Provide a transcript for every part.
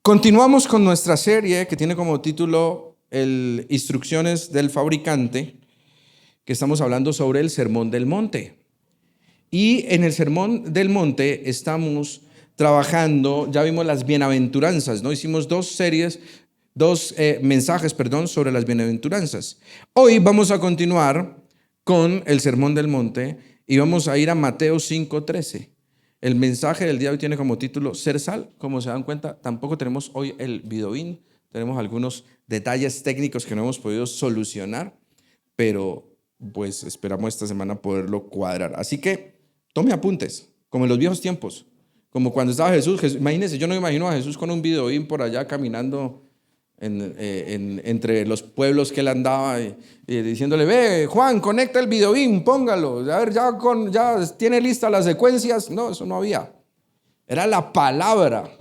Continuamos con nuestra serie que tiene como título Instrucciones del Fabricante, que estamos hablando sobre el Sermón del Monte. Y en el Sermón del Monte estamos trabajando, ya vimos las bienaventuranzas, ¿no? Hicimos dos mensajes, sobre las bienaventuranzas. Hoy vamos a continuar con el Sermón del Monte y vamos a ir a Mateo 5:13. El mensaje del día de hoy tiene como título Ser Sal. Como se dan cuenta, tampoco tenemos hoy el videoin. Tenemos algunos detalles técnicos que no hemos podido solucionar, pero pues esperamos esta semana poderlo cuadrar. Así que tome apuntes, como en los viejos tiempos, como cuando estaba Jesús. Imagínense, yo no me imagino a Jesús con un videoin por allá caminando entre los pueblos que él andaba y diciéndole: ve, Juan, conecta el videoin, póngalo, a ver, ya tiene listas las secuencias. No, eso no había, era la palabra,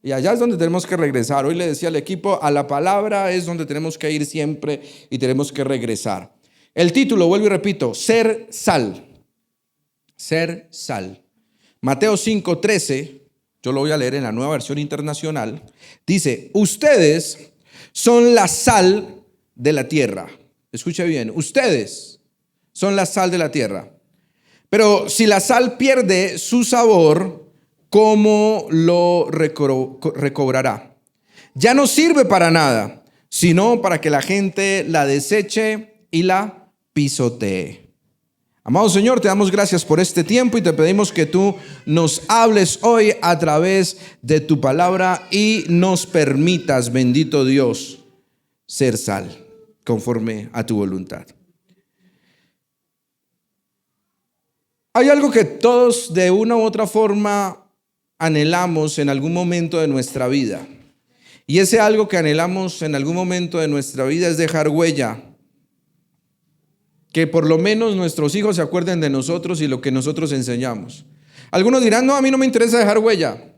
y allá es donde tenemos que regresar. Hoy le decía al equipo, a la palabra es donde tenemos que ir siempre y tenemos que regresar. El título, vuelvo y repito, Ser Sal. Ser Sal. Mateo 5:13, yo lo voy a leer en la Nueva Versión Internacional, dice: ustedes son la sal de la tierra. Escuche bien, ustedes son la sal de la tierra. Pero si la sal pierde su sabor, ¿cómo lo recobrará? Ya no sirve para nada, sino para que la gente la deseche y la pisotee. Amado Señor, te damos gracias por este tiempo y te pedimos que tú nos hables hoy a través de tu palabra y nos permitas, bendito Dios, ser sal conforme a tu voluntad. Hay algo que todos de una u otra forma anhelamos en algún momento de nuestra vida. Y ese algo que anhelamos en algún momento de nuestra vida es dejar huella. Que por lo menos nuestros hijos se acuerden de nosotros y lo que nosotros enseñamos. Algunos dirán: no, a mí no me interesa dejar huella.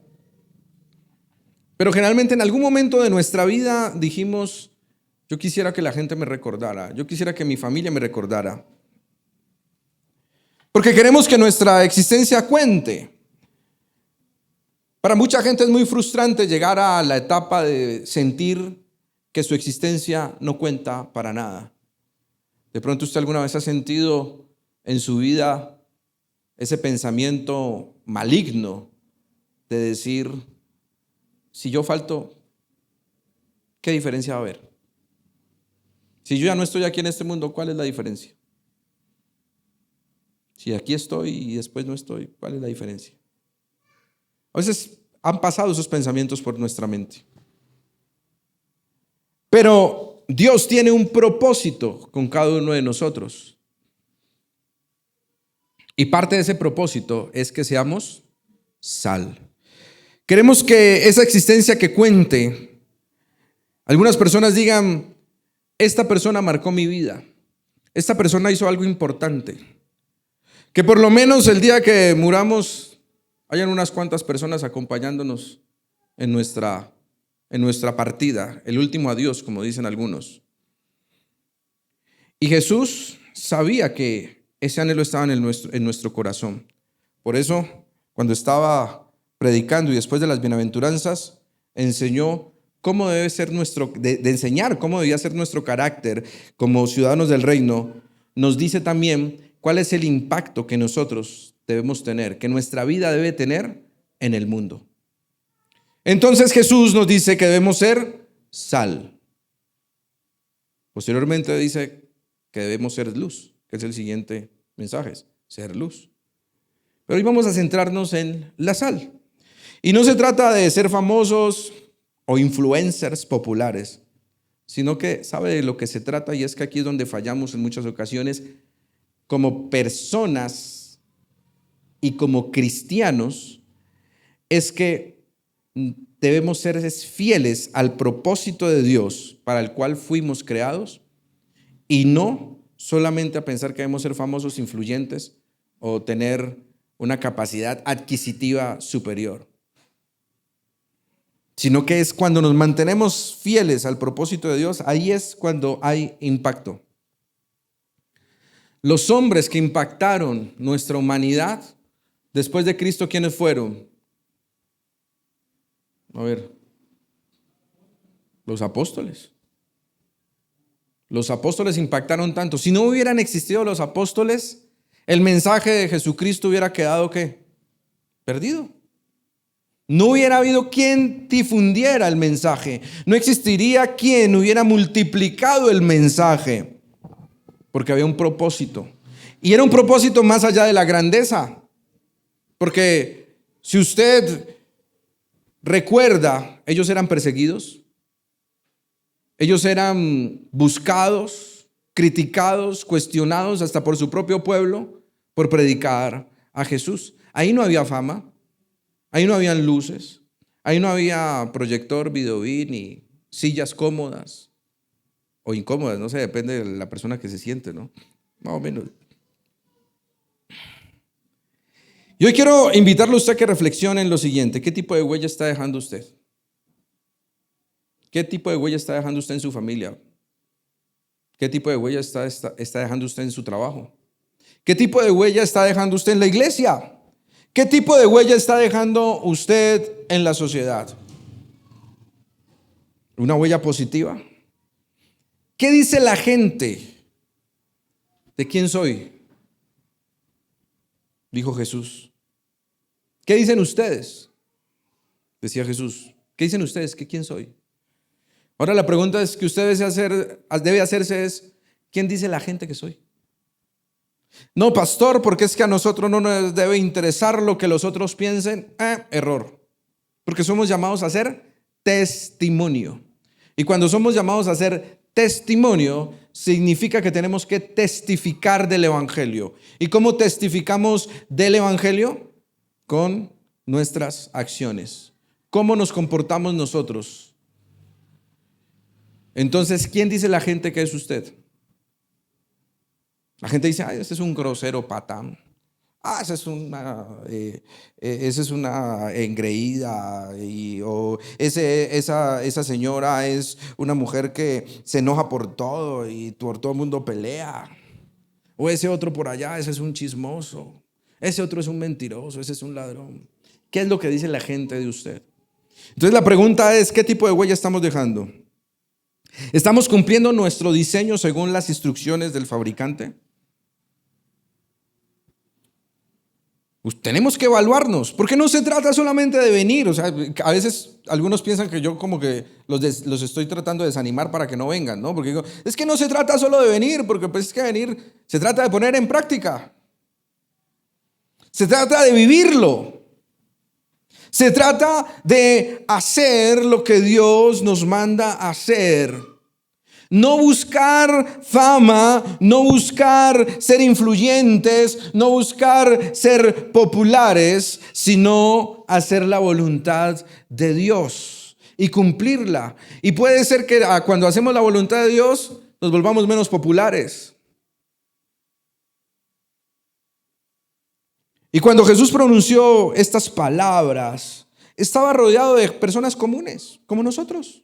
Pero generalmente en algún momento de nuestra vida dijimos: yo quisiera que la gente me recordara, yo quisiera que mi familia me recordara. Porque queremos que nuestra existencia cuente. Para mucha gente es muy frustrante llegar a la etapa de sentir que su existencia no cuenta para nada. De pronto usted alguna vez ha sentido en su vida ese pensamiento maligno de decir: si yo falto, ¿qué diferencia va a haber? Si yo ya no estoy aquí en este mundo, ¿cuál es la diferencia? Si aquí estoy y después no estoy, ¿cuál es la diferencia? A veces han pasado esos pensamientos por nuestra mente. Pero Dios tiene un propósito con cada uno de nosotros. Y parte de ese propósito es que seamos sal. Queremos que esa existencia que cuente, algunas personas digan: esta persona marcó mi vida, esta persona hizo algo importante. Que por lo menos el día que muramos hayan unas cuantas personas acompañándonos en nuestra partida, el último adiós, como dicen algunos. Y Jesús sabía que ese anhelo estaba en nuestro corazón. Por eso, cuando estaba predicando y después de las bienaventuranzas, enseñó cómo debe ser de enseñar cómo debía ser nuestro carácter como ciudadanos del reino. Nos dice también cuál es el impacto que nosotros debemos tener, que nuestra vida debe tener en el mundo. Entonces Jesús nos dice que debemos ser sal. Posteriormente dice que debemos ser luz, que es el siguiente mensaje, ser luz. Pero hoy vamos a centrarnos en la sal. Y no se trata de ser famosos o influencers populares, sino que sabe de lo que se trata, y es que aquí es donde fallamos en muchas ocasiones como personas y como cristianos, es que debemos ser fieles al propósito de Dios para el cual fuimos creados, y no solamente a pensar que debemos ser famosos, influyentes o tener una capacidad adquisitiva superior, sino que es cuando nos mantenemos fieles al propósito de Dios, ahí es cuando hay impacto. Los hombres que impactaron nuestra humanidad después de Cristo, ¿quiénes fueron? A ver, Los apóstoles. Los apóstoles impactaron tanto. Si no hubieran existido los apóstoles, el mensaje de Jesucristo hubiera quedado ¿qué? Perdido. No hubiera habido quien difundiera el mensaje. No existiría quien hubiera multiplicado el mensaje. Porque había un propósito. Y era un propósito más allá de la grandeza. Porque si usted recuerda, ellos eran perseguidos. Ellos eran buscados, criticados, cuestionados hasta por su propio pueblo por predicar a Jesús. Ahí no había fama. Ahí no habían luces, ahí no había proyector, videobeam, ni sillas cómodas o incómodas, no sé, depende de la persona que se siente, ¿no? Más o menos. Y hoy quiero invitarle a usted a que reflexione en lo siguiente. ¿Qué tipo de huella está dejando usted? ¿Qué tipo de huella está dejando usted en su familia? ¿Qué tipo de huella está dejando usted en su trabajo? ¿Qué tipo de huella está dejando usted en la iglesia? ¿Qué tipo de huella está dejando usted en la sociedad? ¿Una huella positiva? ¿Qué dice la gente de quién soy? Dijo Jesús. ¿Qué dicen ustedes? Decía Jesús. ¿Qué dicen ustedes? ¿Quién soy? Ahora la pregunta es que usted debe hacerse es, ¿quién dice la gente que soy? No, pastor, porque es que a nosotros no nos debe interesar lo que los otros piensen. Error. Porque somos llamados a hacer testimonio. Y cuando somos llamados a hacer testimonio, significa que tenemos que testificar del Evangelio. ¿Y cómo testificamos del Evangelio? Con nuestras acciones. ¿Cómo nos comportamos nosotros? Entonces, ¿quién dice la gente que es usted? La gente dice, ese es un grosero patán. Esa es una engreída. O esa señora es una mujer que se enoja por todo y por todo el mundo pelea. O ese otro por allá, ese es un chismoso. Ese otro es un mentiroso, ese es un ladrón. ¿Qué es lo que dice la gente de usted? Entonces la pregunta es, ¿qué tipo de huella estamos dejando? ¿Estamos cumpliendo nuestro diseño según las instrucciones del fabricante? Pues tenemos que evaluarnos, porque no se trata solamente de venir. O sea, a veces algunos piensan que yo como que los estoy tratando de desanimar para que no vengan, ¿no? Porque digo, es que no se trata solo de venir, porque pues es que venir se trata de poner en práctica. Se trata de vivirlo. Se trata de hacer lo que Dios nos manda hacer. No buscar fama, no buscar ser influyentes, no buscar ser populares, sino hacer la voluntad de Dios y cumplirla. Y puede ser que cuando hacemos la voluntad de Dios nos volvamos menos populares. Y cuando Jesús pronunció estas palabras, estaba rodeado de personas comunes, como nosotros.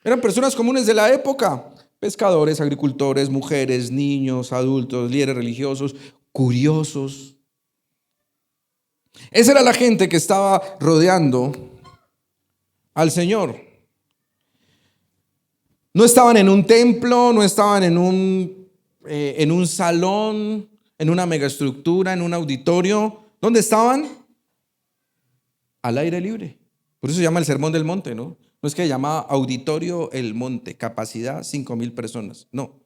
Eran personas comunes de la época, pescadores, agricultores, mujeres, niños, adultos, líderes religiosos, curiosos. Esa era la gente que estaba rodeando al Señor. No estaban en un templo, no estaban en un salón, en una megaestructura, en un auditorio. ¿Dónde estaban? Al aire libre. Por eso se llama el Sermón del Monte, ¿no? No es que se llama Auditorio El Monte, capacidad 5,000 personas. No.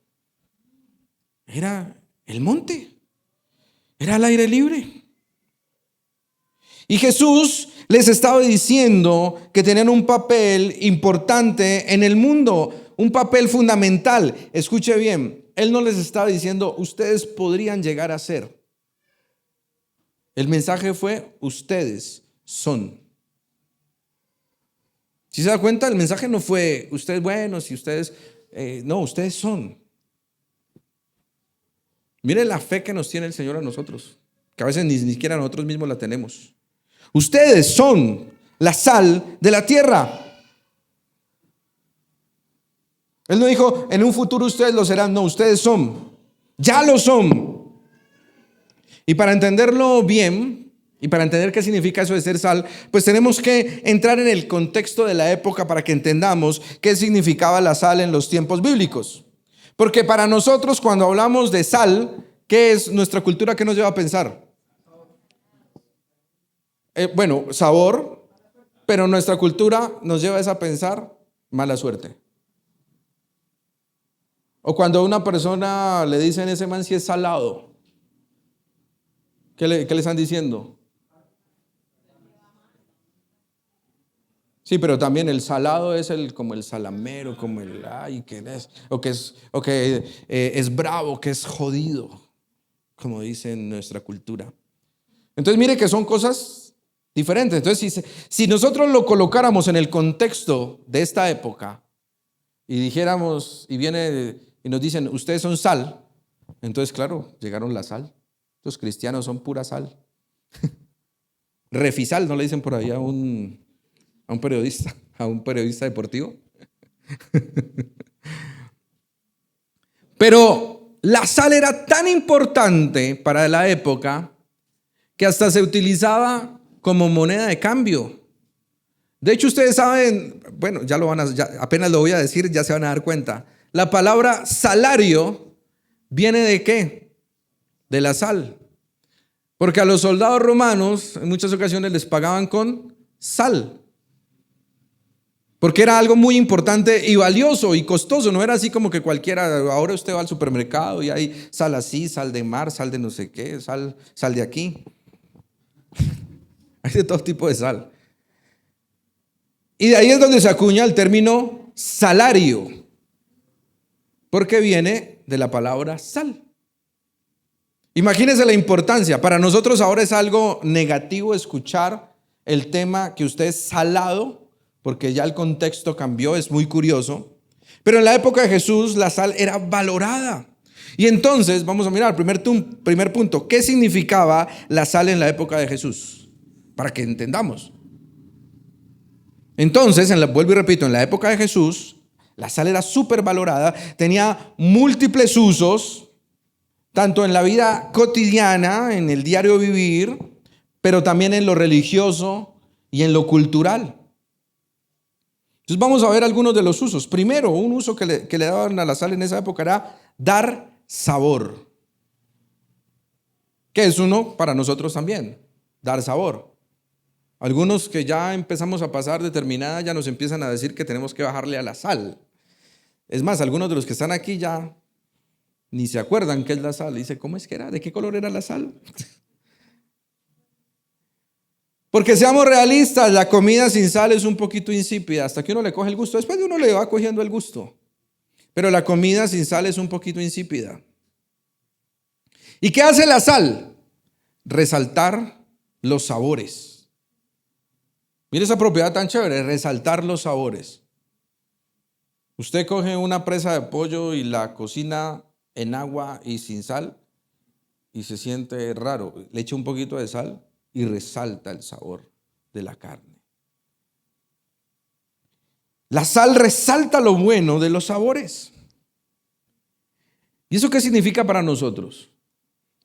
Era el monte. Era al aire libre. Y Jesús les estaba diciendo que tenían un papel importante en el mundo, un papel fundamental. Escuche bien, Él no les estaba diciendo, ustedes podrían llegar a ser. El mensaje fue, ustedes son. Si se da cuenta, el mensaje no fue, ustedes buenos y ustedes, no, ustedes son. Mire la fe que nos tiene el Señor a nosotros, que a veces ni siquiera nosotros mismos la tenemos. Ustedes son la sal de la tierra. Él no dijo, en un futuro ustedes lo serán, no, ustedes son, ya lo son. Y para entenderlo bien, Y para entender qué significa eso de ser sal, pues tenemos que entrar en el contexto de la época para que entendamos qué significaba la sal en los tiempos bíblicos. Porque para nosotros, cuando hablamos de sal, ¿qué es nuestra cultura? ¿Qué nos lleva a pensar? Bueno, sabor, pero nuestra cultura nos lleva a pensar mala suerte. O cuando a una persona le dicen ese man si es salado, ¿qué le están diciendo? Sí, pero también el salado es como el salamero, como el ay, que es, o que es bravo, que es jodido, como dice en nuestra cultura. Entonces mire que son cosas diferentes. Entonces si nosotros lo colocáramos en el contexto de esta época y dijéramos, y viene y nos dicen, ustedes son sal, entonces claro, llegaron la sal. Los cristianos son pura sal. Refisal, ¿no le dicen por ahí a un periodista deportivo? Pero la sal era tan importante para la época que hasta se utilizaba como moneda de cambio. De hecho, ustedes saben, bueno, apenas lo voy a decir, ya se van a dar cuenta. La palabra salario viene ¿de qué? De la sal. Porque a los soldados romanos en muchas ocasiones les pagaban con sal. Porque era algo muy importante y valioso y costoso. No era así como que cualquiera, ahora usted va al supermercado y hay sal así, sal de mar, sal de no sé qué, sal de aquí. Hay de todo tipo de sal. Y de ahí es donde se acuña el término salario. Porque viene de la palabra sal. Imagínense la importancia. Para nosotros ahora es algo negativo escuchar el tema que usted es salado, porque ya el contexto cambió, es muy curioso. Pero en la época de Jesús la sal era valorada. Y entonces vamos a mirar, primer punto, ¿qué significaba la sal en la época de Jesús? Para que entendamos. Entonces, vuelvo y repito, en la época de Jesús la sal era súper valorada, tenía múltiples usos, tanto en la vida cotidiana, en el diario vivir, pero también en lo religioso y en lo cultural. Entonces vamos a ver algunos de los usos. Primero, un uso que le daban a la sal en esa época era dar sabor. Que es uno para nosotros también, dar sabor. Algunos que ya empezamos a pasar determinada ya nos empiezan a decir que tenemos que bajarle a la sal. Es más, algunos de los que están aquí ya ni se acuerdan qué es la sal. Dice, ¿cómo es que era? ¿De qué color era la sal? Porque seamos realistas, la comida sin sal es un poquito insípida, hasta que uno le coge el gusto. Después de uno le va cogiendo el gusto. Pero la comida sin sal es un poquito insípida. ¿Y qué hace la sal? Resaltar los sabores. Mire esa propiedad tan chévere, resaltar los sabores. Usted coge una presa de pollo y la cocina en agua y sin sal y se siente raro. Le echa un poquito de sal y resalta el sabor de la carne. La sal resalta lo bueno de los sabores. ¿Y eso qué significa para nosotros?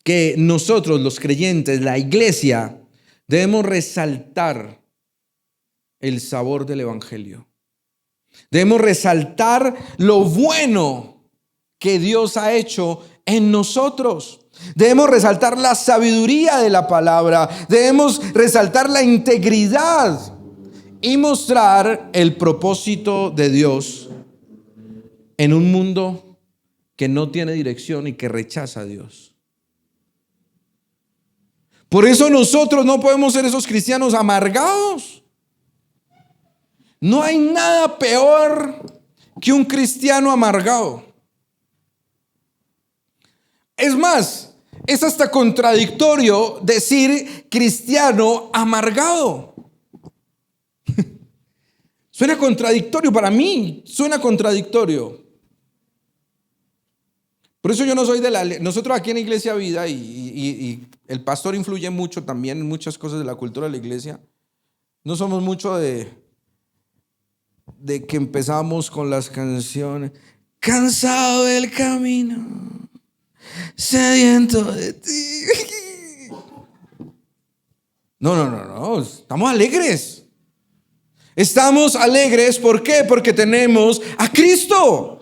Que nosotros, los creyentes, la iglesia, debemos resaltar el sabor del evangelio. Debemos resaltar lo bueno que Dios ha hecho en nosotros. Debemos resaltar la sabiduría de la palabra. Debemos resaltar la integridad y mostrar el propósito de Dios en un mundo que no tiene dirección y que rechaza a Dios. Por eso nosotros no podemos ser esos cristianos amargados. No hay nada peor que un cristiano amargado. Es más, es hasta contradictorio decir cristiano amargado. Suena contradictorio para mí, suena contradictorio. Por eso yo no soy nosotros aquí en Iglesia Vida y el pastor influye mucho también en muchas cosas de la cultura de la iglesia. No somos mucho de que empezamos con las canciones. Cansado del camino, sediento de ti. No, estamos alegres. Estamos alegres, ¿por qué? Porque tenemos a Cristo.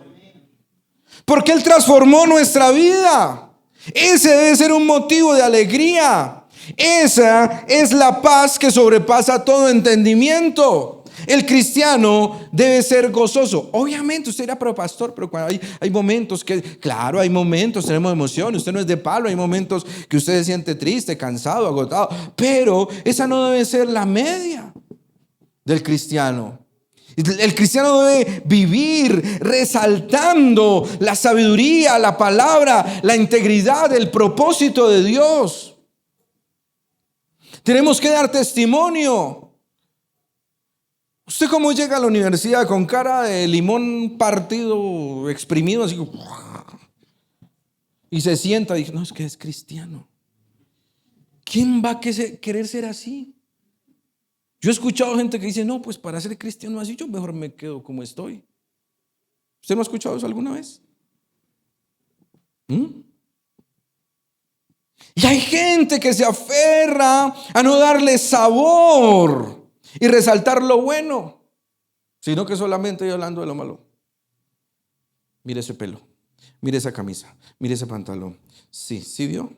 Porque Él transformó nuestra vida. Ese debe ser un motivo de alegría. Esa es la paz que sobrepasa todo entendimiento. El cristiano debe ser gozoso. Obviamente usted dirá, pero pastor, pero cuando hay momentos que, claro, hay momentos, tenemos emociones, usted no es de palo, hay momentos que usted se siente triste, cansado, agotado, pero esa no debe ser la media del cristiano. El cristiano debe vivir resaltando la sabiduría, la palabra, la integridad, el propósito de Dios. Tenemos que dar testimonio. ¿Usted cómo llega a la universidad con cara de limón partido, exprimido, así? Y se sienta y dice, no, es que es cristiano. ¿Quién va a querer ser así? Yo he escuchado gente que dice, no, pues para ser cristiano así yo mejor me quedo como estoy. ¿Usted no ha escuchado eso alguna vez? Y hay gente que se aferra a no darle sabor y resaltar lo bueno, sino que solamente hablando de lo malo. Mire ese pelo, mire esa camisa, mire ese pantalón. Sí vio.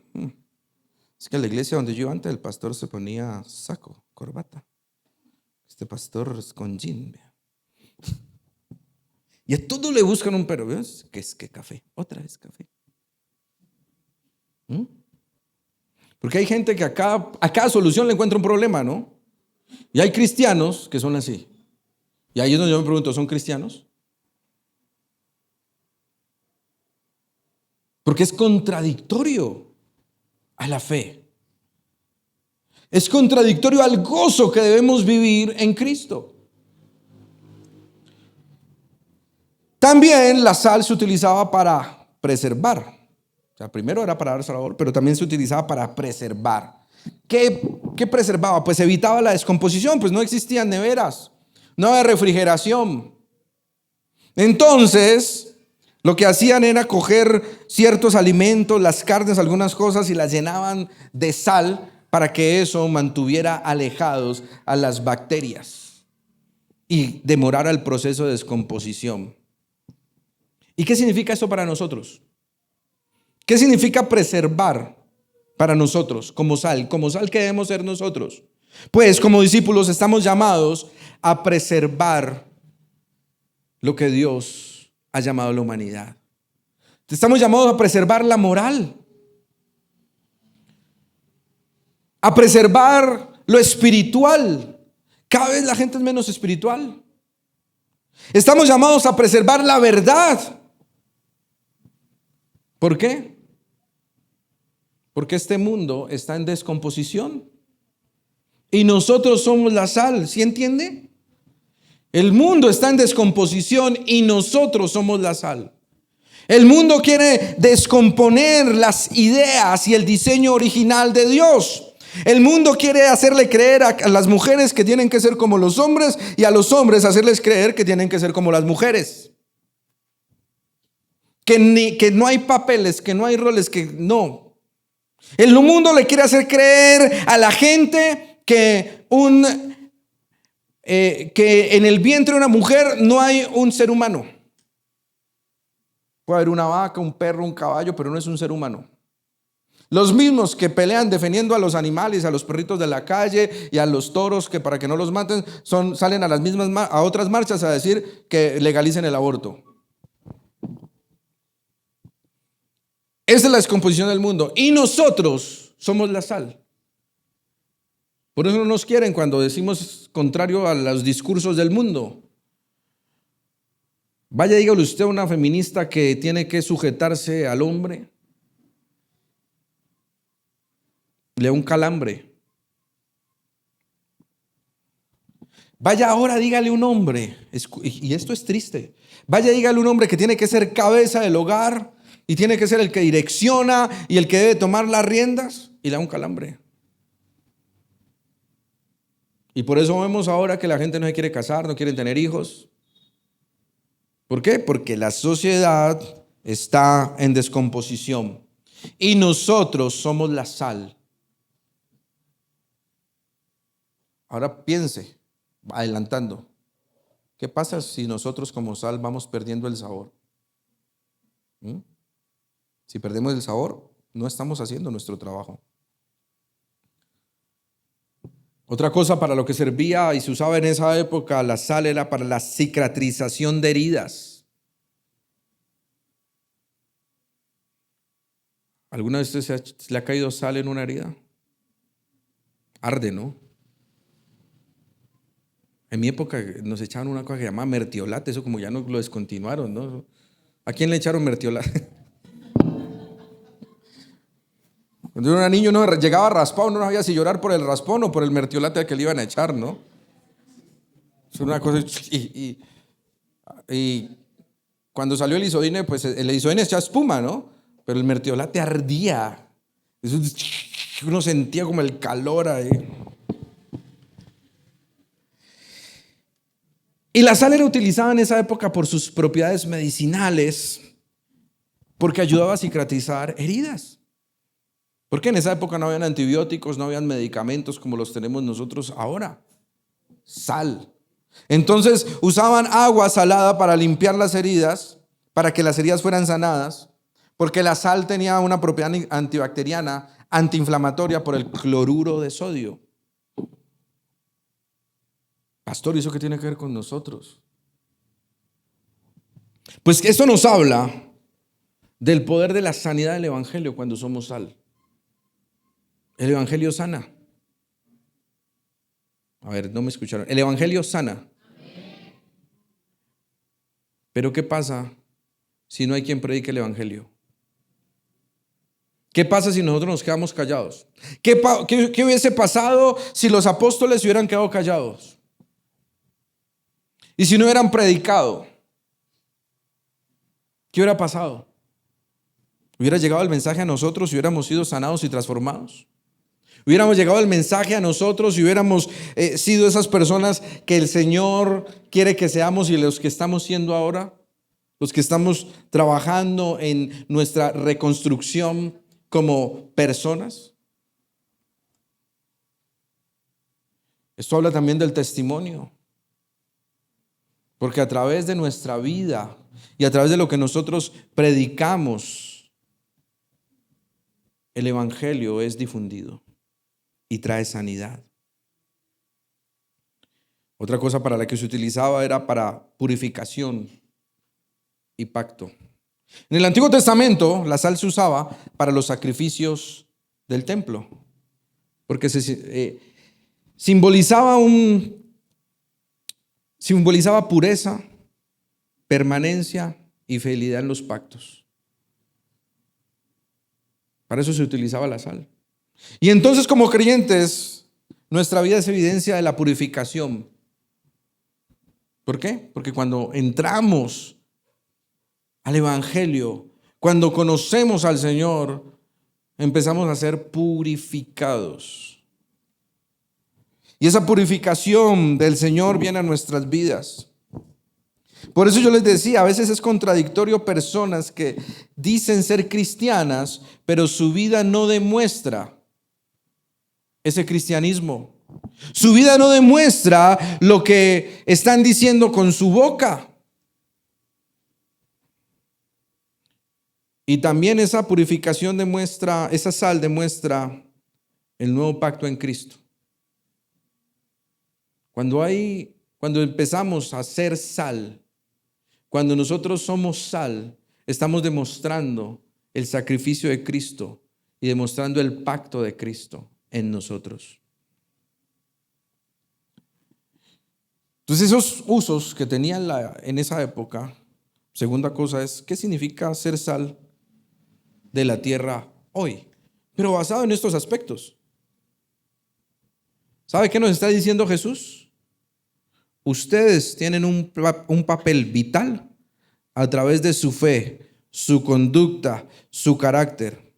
Es que en la iglesia donde yo iba antes el pastor se ponía saco, corbata. Este pastor es con jean. Y a todo le buscan un pero. ¿Ves? ¿Qué es que café? Otra vez café. Porque hay gente que a cada solución le encuentra un problema, ¿no? Y hay cristianos que son así. Y ahí es donde yo me pregunto, ¿son cristianos? Porque es contradictorio a la fe. Es contradictorio al gozo que debemos vivir en Cristo. También la sal se utilizaba para preservar. O sea, primero era para dar sabor, pero también se utilizaba para preservar. ¿Qué preservaba? Pues evitaba la descomposición, pues no existían neveras, no había refrigeración. Entonces, lo que hacían era coger ciertos alimentos, las carnes, algunas cosas, y las llenaban de sal para que eso mantuviera alejados a las bacterias y demorara el proceso de descomposición. ¿Y qué significa esto para nosotros? ¿Qué significa preservar para nosotros como sal? Como sal que debemos ser nosotros. Pues como discípulos estamos llamados a preservar lo que Dios ha llamado a la humanidad. Estamos llamados a preservar la moral, a preservar lo espiritual. Cada vez la gente es menos espiritual. Estamos llamados a preservar la verdad. ¿Por qué? Porque este mundo está en descomposición y nosotros somos la sal. ¿Sí entiende? El mundo está en descomposición y nosotros somos la sal. El mundo quiere descomponer las ideas y el diseño original de Dios. El mundo quiere hacerle creer a las mujeres que tienen que ser como los hombres y a los hombres hacerles creer que tienen que ser como las mujeres. Que no hay papeles, que no hay roles, que no. El mundo le quiere hacer creer a la gente que en el vientre de una mujer no hay un ser humano. Puede haber una vaca, un perro, un caballo, pero no es un ser humano. Los mismos que pelean defendiendo a los animales, a los perritos de la calle y a los toros que para que no los maten, salen a otras marchas a decir que legalicen el aborto. Esa es la descomposición del mundo. Y nosotros somos la sal. Por eso no nos quieren cuando decimos contrario a los discursos del mundo. Vaya, dígale usted a una feminista que tiene que sujetarse al hombre. Le da un calambre. Vaya ahora, dígale a un hombre, y esto es triste. Vaya, dígale a un hombre que tiene que ser cabeza del hogar y tiene que ser el que direcciona y el que debe tomar las riendas, y le da un calambre. Y por eso vemos ahora que la gente no se quiere casar, no quieren tener hijos. ¿Por qué? Porque la sociedad está en descomposición y nosotros somos la sal. Ahora piense, adelantando, ¿qué pasa si nosotros como sal vamos perdiendo el sabor? ¿Mm? Si perdemos el sabor, no estamos haciendo nuestro trabajo. Otra cosa para lo que servía y se usaba en esa época la sal era para la cicatrización de heridas. ¿Alguna vez usted le ha caído sal en una herida? Arde, ¿no? En mi época nos echaban una cosa que se llama mertiolate, eso como ya no lo descontinuaron, ¿no? ¿A quién le echaron mertiolate? Cuando yo era niño uno llegaba raspado, uno no sabía si llorar por el raspón o por el mertiolate que le iban a echar, ¿no? Es una cosa. Y cuando salió el Isodine, pues el Isodine echa espuma, ¿no? Pero el mertiolate ardía. Eso, uno sentía como el calor ahí. Y la sal era utilizada en esa época por sus propiedades medicinales, porque ayudaba a cicatrizar heridas. Porque en esa época no habían antibióticos, no habían medicamentos como los tenemos nosotros ahora. Sal. Entonces usaban agua salada para limpiar las heridas, para que las heridas fueran sanadas, porque la sal tenía una propiedad antibacteriana, antiinflamatoria por el cloruro de sodio. Pastor, ¿y eso qué tiene que ver con nosotros? Pues esto nos habla del poder de la sanidad del evangelio cuando somos sal. El evangelio sana. A ver, no me escucharon. El evangelio sana. Pero ¿qué pasa si no hay quien predique el evangelio? ¿Qué pasa si nosotros nos quedamos callados? ¿Qué hubiese pasado si los apóstoles hubieran quedado callados? Y si no hubieran predicado, ¿qué hubiera pasado? ¿Hubiera llegado el mensaje a nosotros y hubiéramos sido sanados y transformados? ¿Hubiéramos llegado el mensaje a nosotros y hubiéramos sido esas personas que el Señor quiere que seamos y los que estamos siendo ahora? Los que estamos trabajando en nuestra reconstrucción como personas. Esto habla también del testimonio. Porque a través de nuestra vida y a través de lo que nosotros predicamos, el evangelio es difundido y trae sanidad. Otra cosa para la que se utilizaba era para purificación y pacto. En el Antiguo Testamento la sal se usaba para los sacrificios del templo, porque simbolizaba pureza, permanencia y fidelidad en los pactos. Para eso se utilizaba la sal. Y entonces, como creyentes, nuestra vida es evidencia de la purificación. ¿Por qué? Porque cuando entramos al evangelio, cuando conocemos al Señor, empezamos a ser purificados. Y esa purificación del Señor viene a nuestras vidas. Por eso yo les decía, a veces es contradictorio personas que dicen ser cristianas, pero su vida no demuestra ese cristianismo. Su vida no demuestra lo que están diciendo con su boca. Y también esa purificación demuestra, esa sal demuestra el nuevo pacto en Cristo. Cuando empezamos a ser sal, cuando nosotros somos sal, estamos demostrando el sacrificio de Cristo y demostrando el pacto de Cristo en nosotros. Entonces, esos usos que tenían en esa época, segunda cosa es, ¿qué significa ser sal de la tierra hoy? Pero basado en estos aspectos. ¿Sabe qué nos está diciendo Jesús? Ustedes tienen un papel vital a través de su fe, su conducta, su carácter.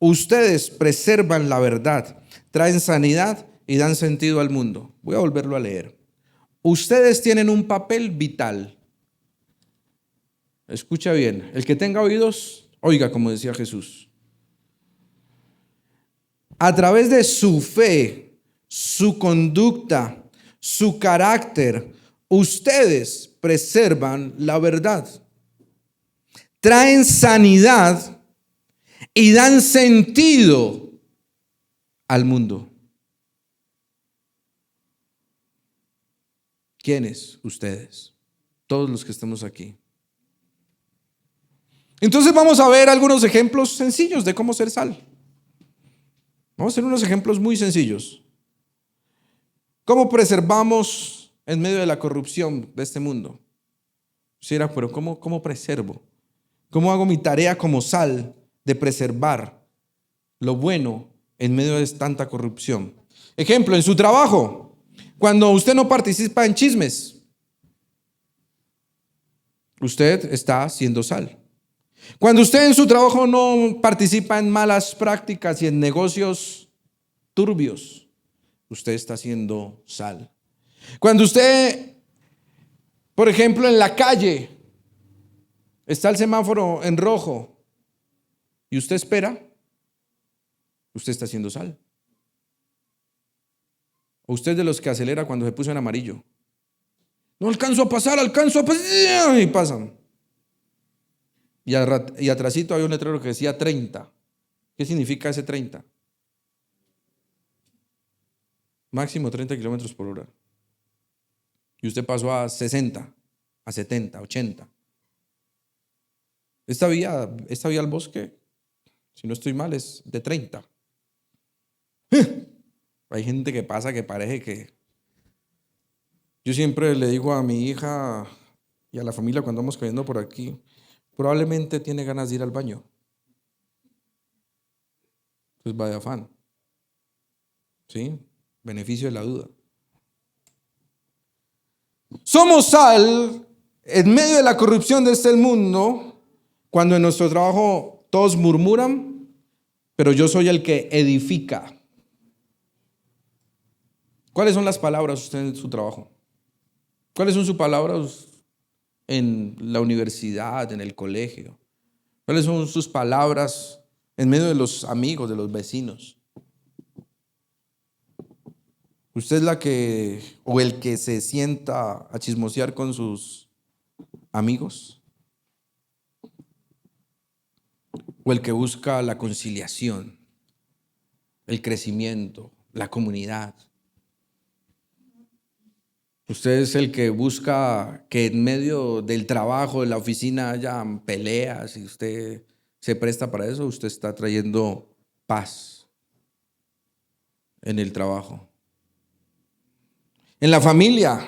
Ustedes preservan la verdad, traen sanidad y dan sentido al mundo. Voy a volverlo a leer. Ustedes tienen un papel vital. Escucha bien. El que tenga oídos, oiga, como decía Jesús. A través de su fe, su conducta, su carácter, ustedes preservan la verdad, traen sanidad y dan sentido al mundo. ¿Quiénes? Ustedes, todos los que estamos aquí. Entonces vamos a ver algunos ejemplos sencillos de cómo ser sal. Vamos a hacer unos ejemplos muy sencillos. ¿Cómo preservamos en medio de la corrupción de este mundo? Sí, pero ¿cómo preservo? ¿Cómo hago mi tarea como sal de preservar lo bueno en medio de tanta corrupción? Ejemplo, en su trabajo. Cuando usted no participa en chismes, usted está siendo sal. Cuando usted en su trabajo no participa en malas prácticas y en negocios turbios, usted está siendo sal. Cuando usted, por ejemplo, en la calle, está el semáforo en rojo y usted espera, usted está siendo sal. O usted de los que acelera cuando se puso en amarillo. No alcanzo a pasar y pasan. Y atrásito había un letrero que decía 30. ¿Qué significa ese 30? Máximo 30 kilómetros por hora. Y usted pasó a 60, a 70, 80. Esta vía al bosque, si no estoy mal, es de 30. Hay gente que pasa que parece que... Yo siempre le digo a mi hija y a la familia cuando vamos cayendo por aquí, probablemente tiene ganas de ir al baño. Entonces va de afán. ¿Sí? Beneficio de la duda. Somos sal en medio de la corrupción de este mundo, cuando en nuestro trabajo todos murmuran, pero yo soy el que edifica. ¿Cuáles son las palabras usted en su trabajo? ¿Cuáles son sus palabras en la universidad, en el colegio? ¿Cuáles son sus palabras en medio de los amigos, de los vecinos? ¿Usted es la que o el que se sienta a chismosear con sus amigos? ¿O el que busca la conciliación, el crecimiento, la comunidad? Usted es el que busca que en medio del trabajo, de la oficina, haya peleas y usted se presta para eso. Usted está trayendo paz en el trabajo. En la familia,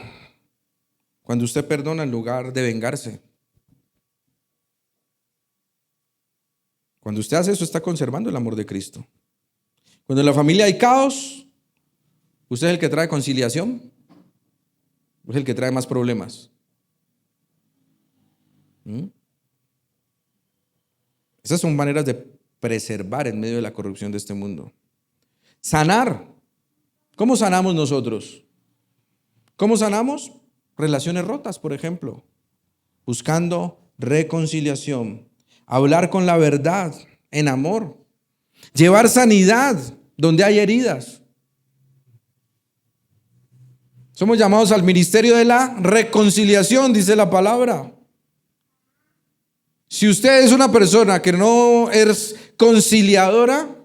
cuando usted perdona en lugar de vengarse. Cuando usted hace eso, está conservando el amor de Cristo. Cuando en la familia hay caos, usted es el que trae conciliación. Es el que trae más problemas. Esas son maneras de preservar en medio de la corrupción de este mundo. Sanar. ¿Cómo sanamos nosotros? ¿Cómo sanamos? Relaciones rotas, por ejemplo. Buscando reconciliación. Hablar con la verdad en amor. Llevar sanidad donde hay heridas. Somos llamados al ministerio de la reconciliación, dice la palabra. Si usted es una persona que no es conciliadora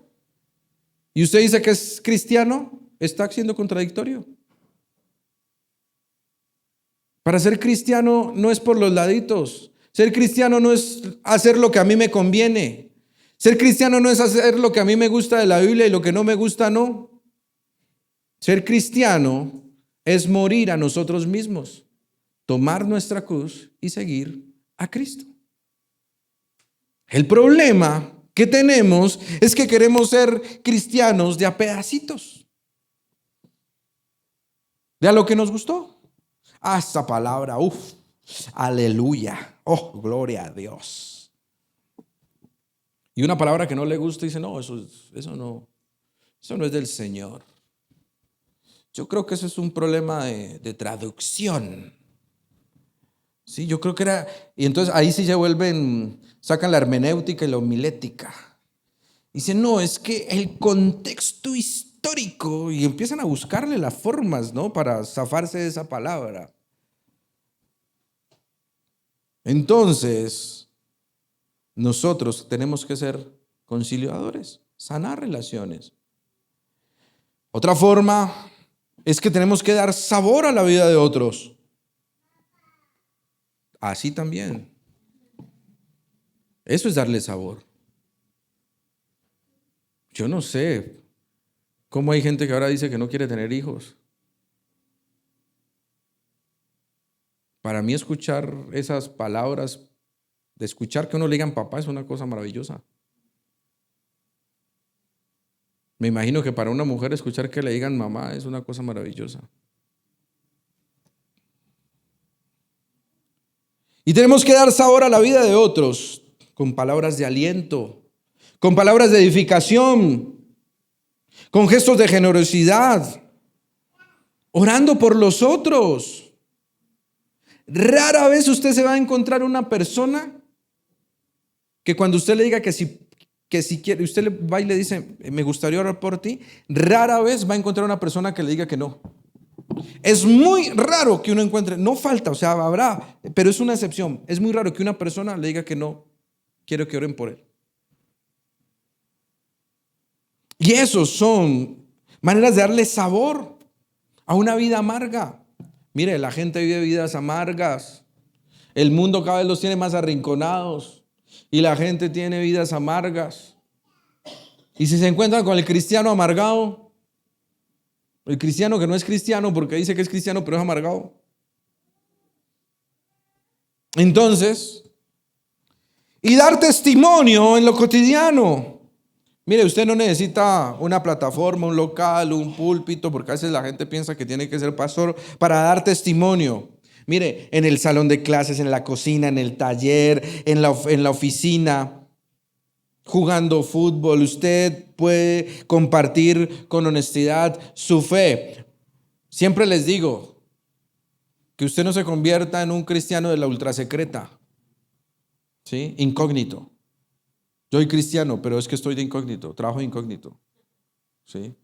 y usted dice que es cristiano, está siendo contradictorio. Para ser cristiano no es por los laditos. Ser cristiano no es hacer lo que a mí me conviene. Ser cristiano no es hacer lo que a mí me gusta de la Biblia y lo que no me gusta no. Ser cristiano es morir a nosotros mismos, tomar nuestra cruz y seguir a Cristo. El problema que tenemos es que queremos ser cristianos de a pedacitos, de a lo que nos gustó. Esta palabra, aleluya, gloria a Dios. Y una palabra que no le gusta dice, no, eso no es del Señor. Yo creo que eso es un problema de traducción. Sí, yo creo que era. Y entonces ahí sí sacan la hermenéutica y la homilética. Dicen, no, es que el contexto histórico histórico y empiezan a buscarle las formas, ¿no?, para zafarse de esa palabra. Entonces, nosotros tenemos que ser conciliadores, sanar relaciones. Otra forma es que tenemos que dar sabor a la vida de otros. Así también. Eso es darle sabor. Yo no sé cómo hay gente que ahora dice que no quiere tener hijos. Para mí escuchar esas palabras, de escuchar que uno le digan papá, es una cosa maravillosa. Me imagino que para una mujer escuchar que le digan mamá es una cosa maravillosa. Y tenemos que dar sabor a la vida de otros con palabras de aliento, con palabras de edificación, con gestos de generosidad, orando por los otros. Rara vez usted se va a encontrar una persona que cuando usted le diga que si quiere, usted va y le dice, me gustaría orar por ti, rara vez va a encontrar una persona que le diga que no. Es muy raro que uno encuentre, no falta, o sea, habrá, pero es una excepción. Es muy raro que una persona le diga que no, quiero que oren por él. Y esos son maneras de darle sabor a una vida amarga. Mire, la gente vive vidas amargas. El mundo cada vez los tiene más arrinconados y la gente tiene vidas amargas. Y si se encuentran con el cristiano amargado, el cristiano que no es cristiano porque dice que es cristiano pero es amargado. Entonces, y dar testimonio en lo cotidiano. Mire, usted no necesita una plataforma, un local, un púlpito, porque a veces la gente piensa que tiene que ser pastor para dar testimonio. Mire, en el salón de clases, en la cocina, en el taller, en la oficina, jugando fútbol, usted puede compartir con honestidad su fe. Siempre les digo que usted no se convierta en un cristiano de la ultrasecreta, ¿sí? Incógnito. Yo soy cristiano, pero es que estoy de incógnito, trabajo de incógnito, ¿sí?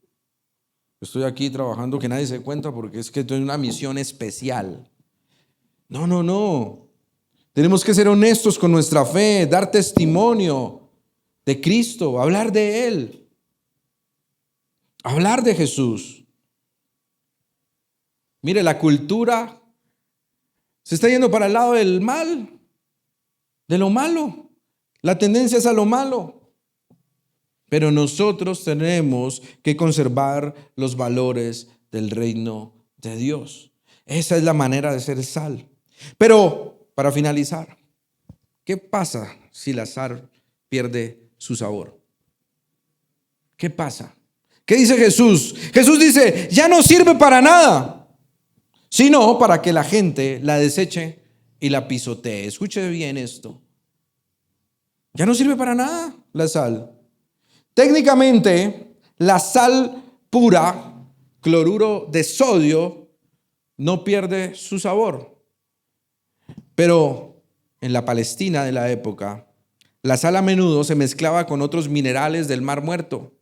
Estoy aquí trabajando que nadie se dé cuenta porque es que tengo una misión especial. No. Tenemos que ser honestos con nuestra fe, dar testimonio de Cristo, hablar de Él, hablar de Jesús. Mire, la cultura se está yendo para el lado del mal, de lo malo. La tendencia es a lo malo. Pero nosotros tenemos que conservar los valores del reino de Dios. Esa es la manera de ser sal. Pero, para finalizar, ¿qué pasa si la sal pierde su sabor? ¿Qué pasa? ¿Qué dice Jesús? Jesús dice, ya no sirve para nada, sino para que la gente la deseche y la pisotee. Escuche bien esto. Ya no sirve para nada la sal. Técnicamente, la sal pura, cloruro de sodio, no pierde su sabor. Pero en la Palestina de la época, la sal a menudo se mezclaba con otros minerales del Mar Muerto.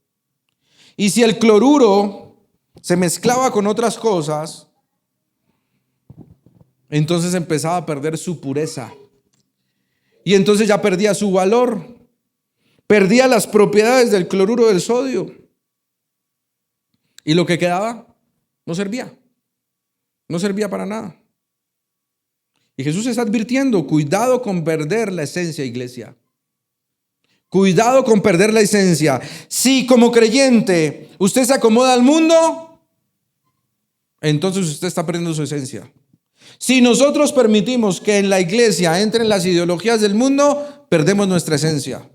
Y si el cloruro se mezclaba con otras cosas, entonces empezaba a perder su pureza. Y entonces ya perdía su valor. Perdía las propiedades del cloruro del sodio. Y lo que quedaba no servía. No servía para nada. Y Jesús está advirtiendo, cuidado con perder la esencia, iglesia. Cuidado con perder la esencia. Si como creyente usted se acomoda al mundo, entonces usted está perdiendo su esencia. Si nosotros permitimos que en la iglesia entren las ideologías del mundo, perdemos nuestra esencia.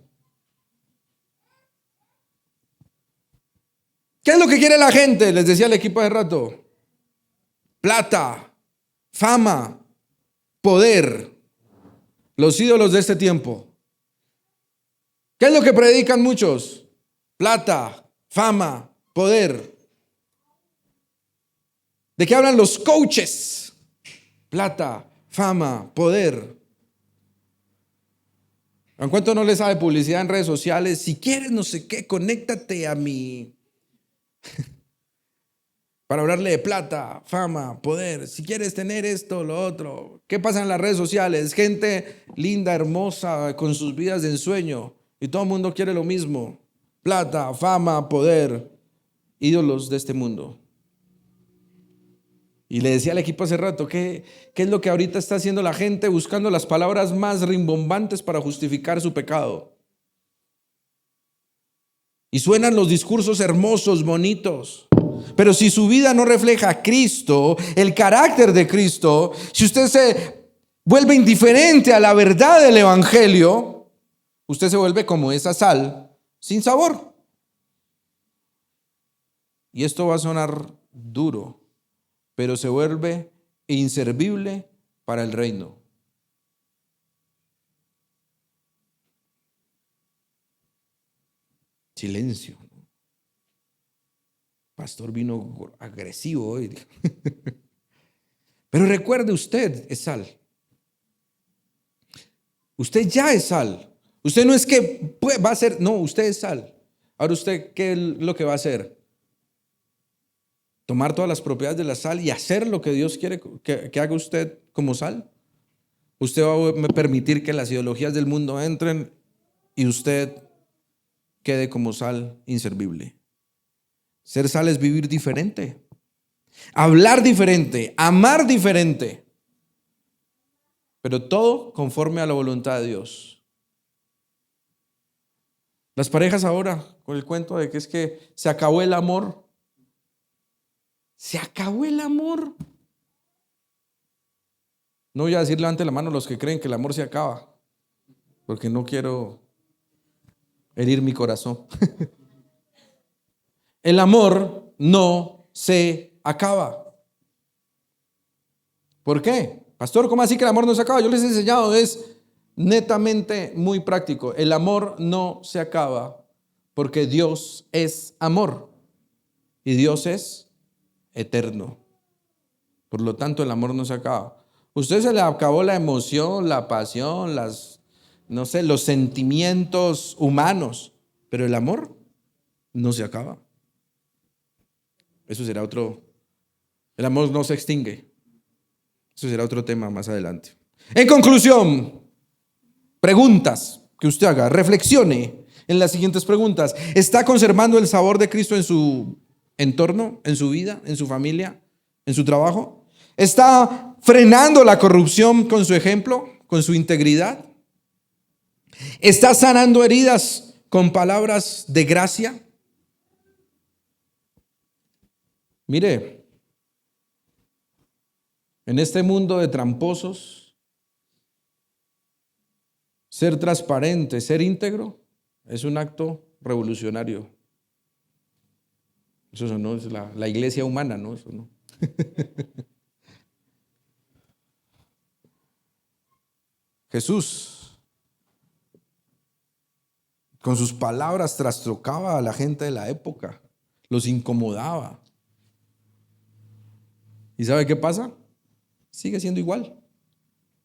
¿Qué es lo que quiere la gente? Les decía el equipo hace rato. Plata, fama, poder. Los ídolos de este tiempo. ¿Qué es lo que predican muchos? Plata, fama, poder. ¿De qué hablan los coaches? Plata, fama, poder. ¿En cuánto no les sabe publicidad en redes sociales? Si quieres no sé qué, conéctate a mi para hablarle de plata, fama, poder. Si quieres tener esto, lo otro. ¿Qué pasa en las redes sociales? Gente linda, hermosa, con sus vidas de ensueño. Y todo el mundo quiere lo mismo. Plata, fama, poder. Ídolos de este mundo. Y le decía al equipo hace rato, ¿qué es lo que ahorita está haciendo la gente? Buscando las palabras más rimbombantes para justificar su pecado. Y suenan los discursos hermosos, bonitos. Pero si su vida no refleja a Cristo, el carácter de Cristo, si usted se vuelve indiferente a la verdad del Evangelio, usted se vuelve como esa sal sin sabor. Y esto va a sonar duro, pero se vuelve inservible para el reino. Silencio. Pastor vino agresivo hoy. Pero recuerde, usted es sal. Usted ya es sal. Usted no es que va a ser, no, usted es sal. Ahora usted, ¿qué es lo que va a hacer? Tomar todas las propiedades de la sal y hacer lo que Dios quiere que haga usted como sal. Usted va a permitir que las ideologías del mundo entren y usted quede como sal inservible. Ser sal es vivir diferente, hablar diferente, amar diferente, pero todo conforme a la voluntad de Dios. Las parejas ahora con el cuento de que es que se acabó el amor. Se acabó el amor. No voy a decir levante la mano los que creen que el amor se acaba, porque no quiero herir mi corazón. El amor no se acaba. ¿Por qué? Pastor, ¿cómo así que el amor no se acaba? Yo les he enseñado, es netamente muy práctico. El amor no se acaba porque Dios es amor y Dios es eterno. Por lo tanto, el amor no se acaba. Usted se le acabó la emoción, la pasión, los sentimientos humanos, pero el amor no se acaba. Eso será otro. El amor no se extingue. Eso será otro tema más adelante. En conclusión, preguntas que usted haga, reflexione en las siguientes preguntas. ¿Está conservando el sabor de Cristo en su entorno, en su vida, en su familia, en su trabajo? ¿Está frenando la corrupción con su ejemplo, con su integridad? ¿Está sanando heridas con palabras de gracia? Mire, en este mundo de tramposos, ser transparente, ser íntegro, es un acto revolucionario. Eso no es la iglesia humana, ¿no? Eso no. Jesús, con sus palabras, trastocaba a la gente de la época, los incomodaba. ¿Y sabe qué pasa? Sigue siendo igual.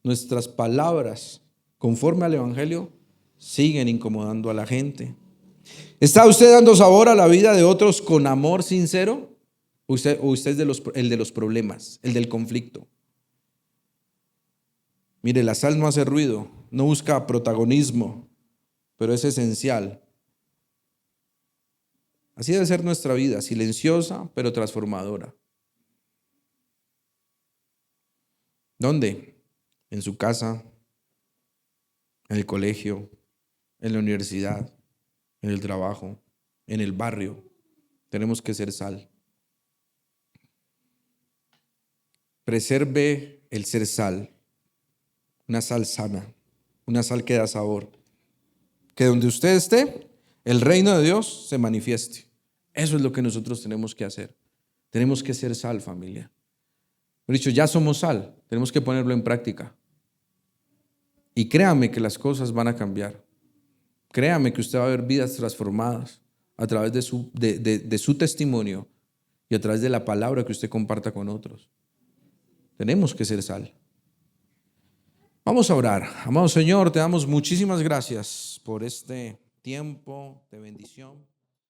Nuestras palabras, conforme al Evangelio, siguen incomodando a la gente. ¿Está usted dando sabor a la vida de otros con amor sincero? ¿O usted es el de los problemas, el del conflicto? Mire, la sal no hace ruido, no busca protagonismo, pero es esencial. Así debe ser nuestra vida, silenciosa pero transformadora. ¿Dónde? En su casa, en el colegio, en la universidad, en el trabajo, en el barrio. Tenemos que ser sal. Preserve el ser sal. Una sal sana, una sal que da sabor. Que donde usted esté, el reino de Dios se manifieste. Eso es lo que nosotros tenemos que hacer. Tenemos que ser sal, familia. He dicho, ya somos sal, tenemos que ponerlo en práctica. Y créame que las cosas van a cambiar. Créame que usted va a ver vidas transformadas a través de su testimonio y a través de la palabra que usted comparta con otros. Tenemos que ser sal. Vamos a orar. Amado Señor, te damos muchísimas gracias por este tiempo de bendición.